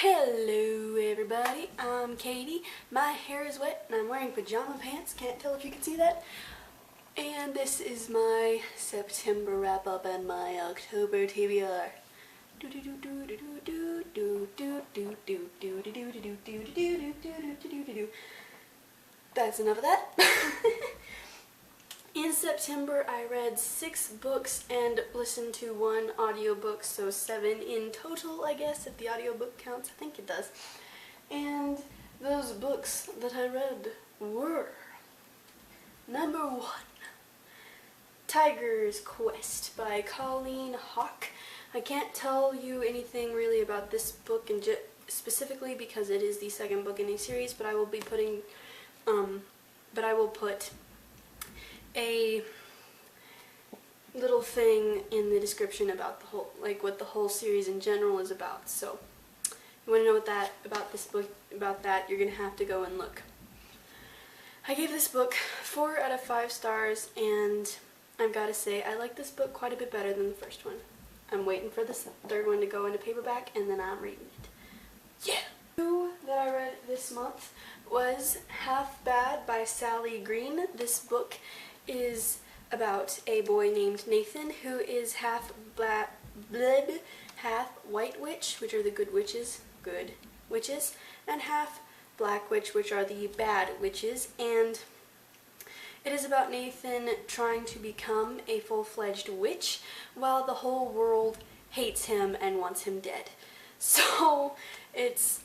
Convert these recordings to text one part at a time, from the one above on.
Hello everybody, I'm Katie. My hair is wet and I'm wearing pajama pants, can't tell if you can see that. And this is my September wrap up and my October TBR. That's enough of that. In September, I read 6 books and listened to 1 audiobook, so 7 in total, I guess, if the audiobook counts. I think it does. And those books that I read were: number 1, Tiger's Quest by Colleen Hawke. I can't tell you anything really about this book specifically because it is the 2nd book in a series, but I will be putting, I will put a little thing in the description about the whole, like what the whole series in general is about. So if you want to know about this book, you're gonna have to go and look. I gave this book 4 out of 5 stars, and I've got to say I like this book quite a bit better than the first one. I'm waiting for the 3rd one to go into paperback, and then I'm reading it. Yeah. 2 that I read this month was Half Bad by Sally Green. This book is about a boy named Nathan who is half black blood, half white witch, which are the good witches, and half black witch, which are the bad witches. And it is about Nathan trying to become a full-fledged witch while the whole world hates him and wants him dead. So it's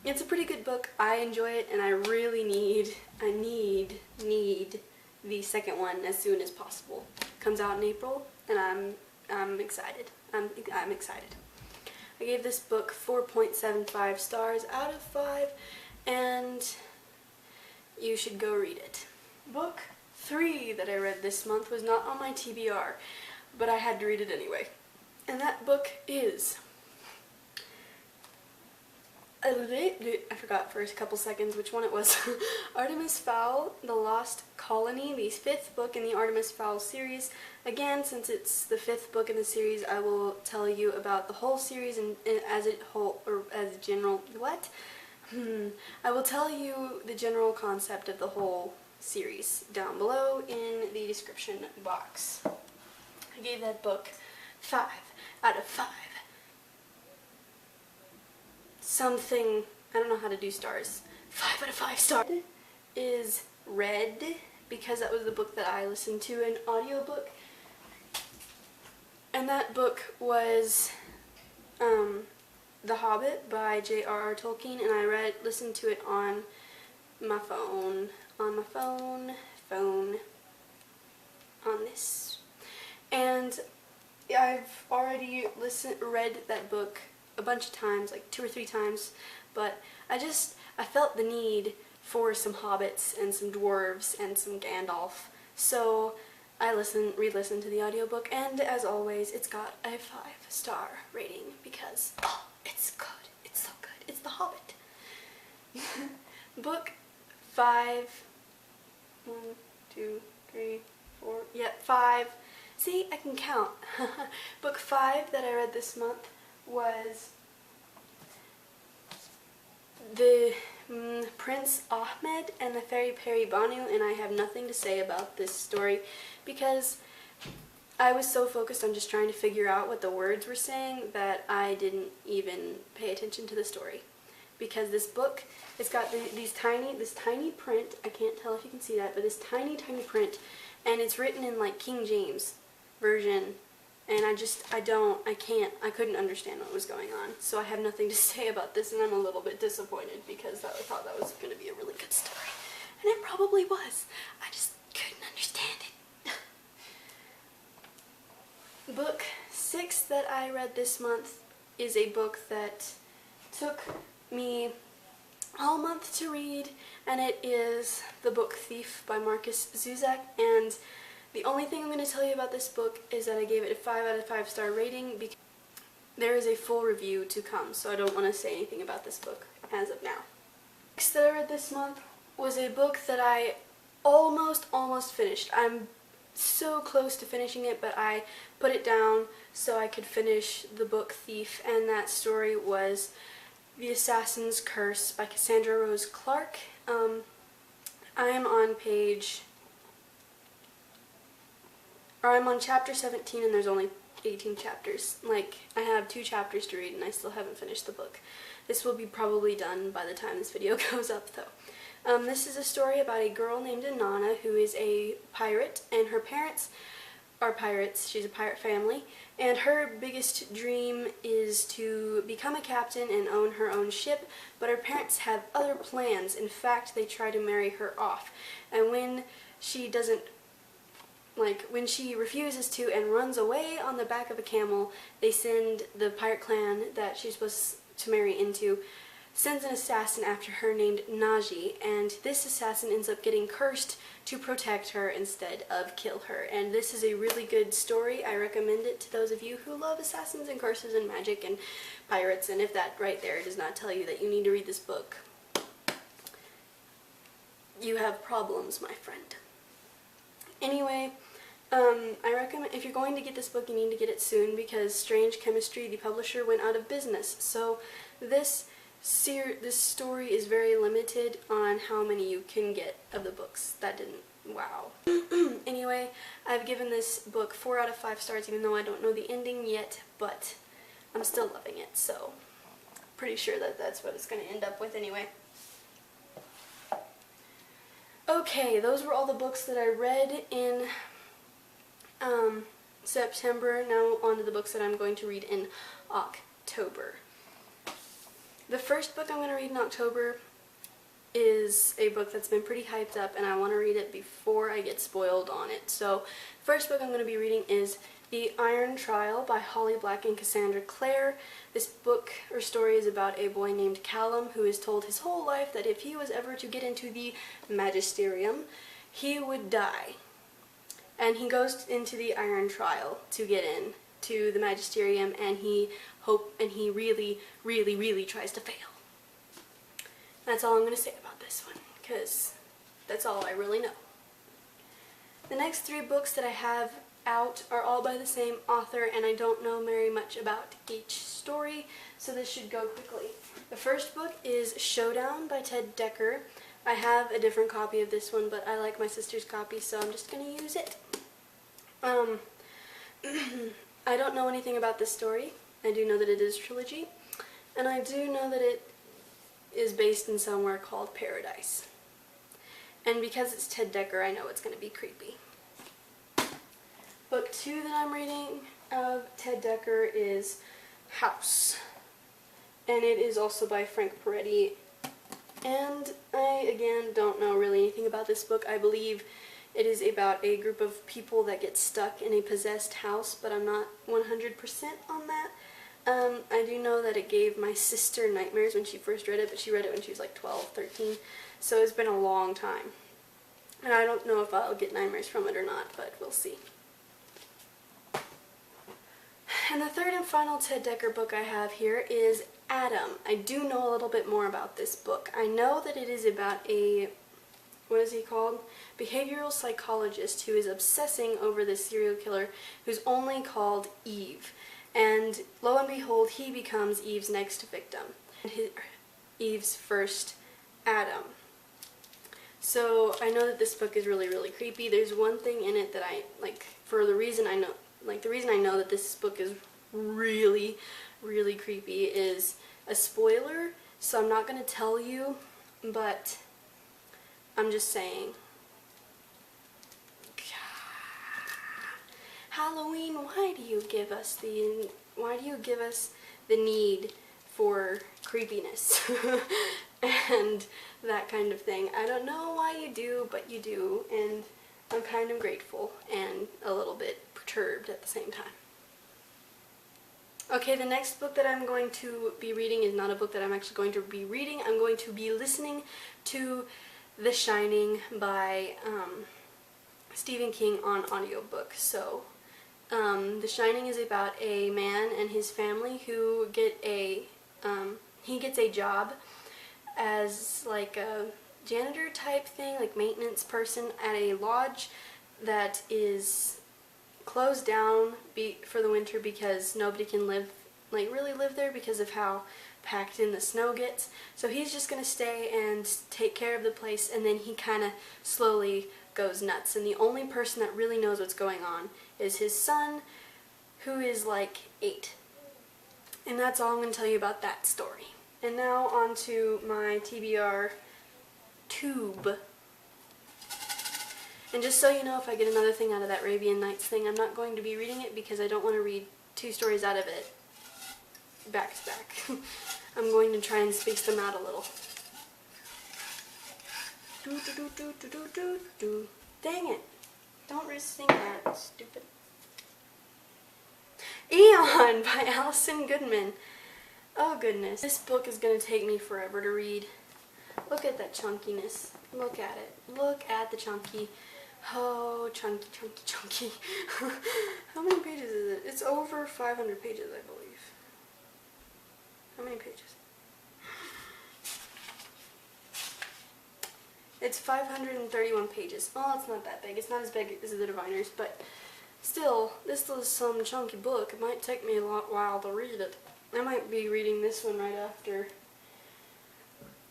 a pretty good book. I enjoy it, and I really need the 2nd one as soon as possible. Comes out in April, and I'm excited. I'm excited. I gave this book 4.75 stars out of 5, and you should go read it. Book 3 that I read this month was not on my TBR, but I had to read it anyway. And that book is, I forgot for a couple seconds which one it was. Artemis Fowl, The Lost Colony, the 5th book in the Artemis Fowl series. Again, since it's the 5th book in the series, I will tell you about the whole series and as a general, I will tell you the general concept of the whole series down below in the description box. I gave that book 5 out of 5. Something, I don't know how to do stars. 5 out of 5 stars is Red, because that was the book that I listened to in audiobook. And that book was The Hobbit by J.R.R. Tolkien, and I listened to it on my phone, on this. And I've already read that book a bunch of times, like 2 or 3 times, but I felt the need for some hobbits and some dwarves and some Gandalf, so I re-listened to the audiobook, and as always, it's got a 5-star rating because, oh, it's good, it's so good, it's The Hobbit. Book 5, 1, 2, 3, 4, yeah, 5, see, I can count. Book 5 that I read this month was the Prince Ahmed and the Fairy Peri Banu, and I have nothing to say about this story because I was so focused on just trying to figure out what the words were saying that I didn't even pay attention to the story. Because this book, it's got this tiny print, I can't tell if you can see that, but this tiny print, and it's written in like King James version, and I couldn't understand what was going on. So I have nothing to say about this, and I'm a little bit disappointed because I thought that was going to be a really good story. And it probably was. I just couldn't understand it. Book 6 that I read this month is a book that took me all month to read, and it is The Book Thief by Marcus Zuzak, and the only thing I'm going to tell you about this book is that I gave it a 5 out of 5 star rating because there is a full review to come, so I don't want to say anything about this book as of now. Next that I read this month was a book that I almost finished. I'm so close to finishing it, but I put it down so I could finish The Book Thief, and that story was The Assassin's Curse by Cassandra Rose Clark. I am on I'm on chapter 17 and there's only 18 chapters. Like, I have 2 chapters to read and I still haven't finished the book. This will be probably done by the time this video goes up though. This is a story about a girl named Inanna who is a pirate, and her parents are pirates. She's a pirate family, and her biggest dream is to become a captain and own her own ship, but her parents have other plans. In fact, they try to marry her off, and when she refuses to and runs away on the back of a camel, they send the pirate clan that she's supposed to marry into sends an assassin after her named Naji, and this assassin ends up getting cursed to protect her instead of kill her. And this is a really good story. I recommend it to those of you who love assassins and curses and magic and pirates, and if that right there does not tell you that you need to read this book, you have problems, my friend. Anyway, I recommend, if you're going to get this book, you need to get it soon because Strange Chemistry, the publisher, went out of business. So this story is very limited on how many you can get of the books. That didn't, wow. Anyway, I've given this book 4 out of 5 stars, even though I don't know the ending yet, but I'm still loving it, so pretty sure that that's what it's going to end up with anyway. Okay, those were all the books that I read in September. Now on to the books that I'm going to read in October. The first book I'm going to read in October is a book that's been pretty hyped up, and I want to read it before I get spoiled on it. So, first book I'm going to be reading is The Iron Trial by Holly Black and Cassandra Clare. This book or story is about a boy named Callum who is told his whole life that if he was ever to get into the magisterium, he would die. And he goes into the Iron Trial to get in to the magisterium, and he really, really, really tries to fail. That's all I'm going to say about this one, because that's all I really know. The next 3 books that I have out are all by the same author, and I don't know very much about each story, so this should go quickly. The first book is Showdown by Ted Dekker. I have a different copy of this one, but I like my sister's copy, so I'm just going to use it. I don't know anything about this story. I do know that it is a trilogy, and I do know that it is based in somewhere called Paradise. And because it's Ted Dekker, I know it's going to be creepy. Book 2 that I'm reading of Ted Dekker is House, and it is also by Frank Peretti. And I, again, don't know really anything about this book. I believe it is about a group of people that get stuck in a possessed house, but I'm not 100% on that. I do know that it gave my sister nightmares when she first read it, but she read it when she was like 12, 13, so it's been a long time. And I don't know if I'll get nightmares from it or not, but we'll see. And the third and final Ted Dekker book I have here is Adam. I do know a little bit more about this book. I know that it is about a, what is he called? Behavioral psychologist who is obsessing over this serial killer who's only called Eve. And lo and behold, he becomes Eve's next victim. And Eve's first Adam. So I know that this book is really, really creepy. There's one thing in it that I, the reason I know that this book is really, really creepy is a spoiler. So I'm not going to tell you, but I'm just saying. Halloween, why do you give us the need for creepiness and that kind of thing? I don't know why you do, but you do, and I'm kind of grateful and a little bit perturbed at the same time. Okay, the next book that I'm going to be reading is not a book that I'm actually going to be reading. I'm going to be listening to The Shining by Stephen King on audiobook. So The Shining is about a man and his family who get he gets a job as like a janitor type thing, like maintenance person at a lodge that is closed down for the winter because nobody can really live there because of how packed in the snow gets. So he's just going to stay and take care of the place, and then he kind of slowly goes nuts. And the only person that really knows what's going on is his son, who is like 8. And that's all I'm going to tell you about that story. And now on to my TBR tube. And just so you know, if I get another thing out of that Arabian Nights thing, I'm not going to be reading it because I don't want to read 2 stories out of it back to back. I'm going to try and space them out a little. Dang it. Don't sing that, stupid. Eon by Allison Goodman. Oh goodness. This book is going to take me forever to read. Look at that chunkiness. Look at it. Look at the chunky. Oh, chunky, chunky, chunky. How many pages is it? It's over 500 pages, I believe. How many pages? It's 531 pages. Oh, it's not that big. It's not as big as the Diviners, but still, this is some chunky book. It might take me a while to read it. I might be reading this one right after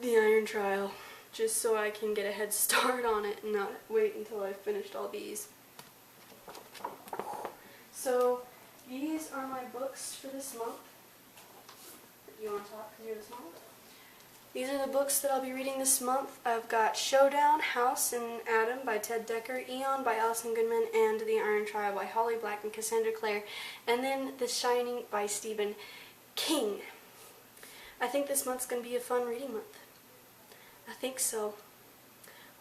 the Iron Trial, just so I can get a head start on it and not wait until I've finished all these. So, these are my books for this month. You want to talk because you're the smallest? These are the books that I'll be reading this month. I've got Showdown, House and Adam by Ted Dekker, Eon by Allison Goodman, and The Iron Trial by Holly Black and Cassandra Clare, and then The Shining by Stephen King. I think this month's going to be a fun reading month. I think so.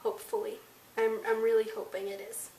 Hopefully. I'm really hoping it is.